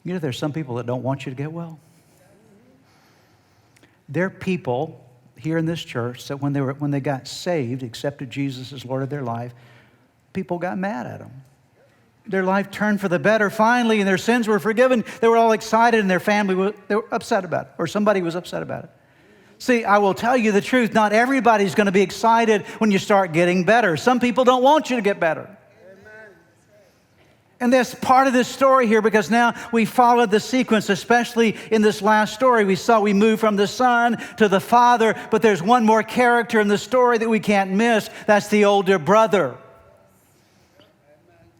You know, there's some people that don't want you to get well. There are people here in this church that when they got saved, accepted Jesus as Lord of their life, people got mad at them. Their life turned for the better finally, and their sins were forgiven. They were all excited, and their family they were upset about it, or somebody was upset about it. See, I will tell you the truth. Not everybody's going to be excited when you start getting better. Some people don't want you to get better. And that's part of this story here, because now we followed the sequence, especially in this last story. We moved from the son to the father, but there's one more character in the story that we can't miss. That's the older brother.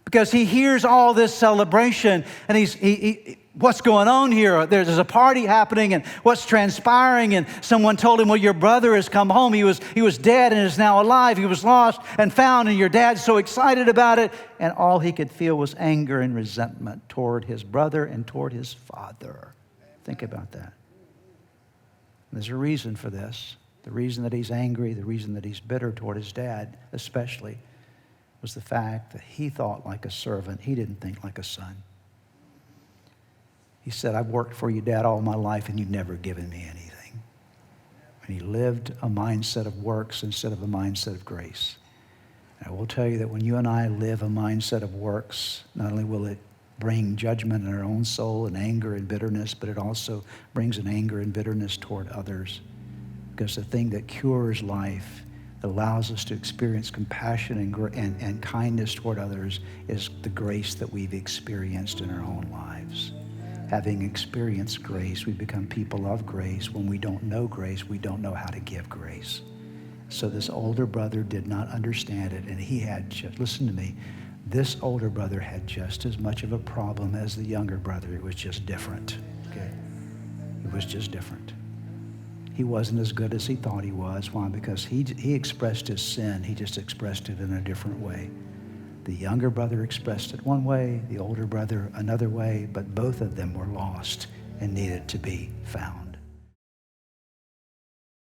Because he hears all this celebration, and he what's going on here? There's a party happening, and what's transpiring? And someone told him, well, your brother has come home. He was dead and is now alive. He was lost and found, and your dad's so excited about it. And all he could feel was anger and resentment toward his brother and toward his father. Think about that. There's a reason for this. The reason that he's angry, the reason that he's bitter toward his dad especially, was the fact that he thought like a servant. He didn't think like a son. He said, I've worked for you, Dad, all my life, and you've never given me anything. And he lived a mindset of works instead of a mindset of grace. And I will tell you that when you and I live a mindset of works, not only will it bring judgment in our own soul and anger and bitterness, but it also brings an anger and bitterness toward others. Because the thing that cures life, that allows us to experience compassion and kindness toward others, is the grace that we've experienced in our own lives. Having experienced grace, we become people of grace. When we don't know grace, we don't know how to give grace. So this older brother did not understand it, and he had listen to me, this older brother had just as much of a problem as the younger brother. It was just different, okay? It was just different. He wasn't as good as he thought he was. Why? Because he expressed his sin. He just expressed it in a different way. The younger brother expressed it one way, the older brother another way, but both of them were lost and needed to be found.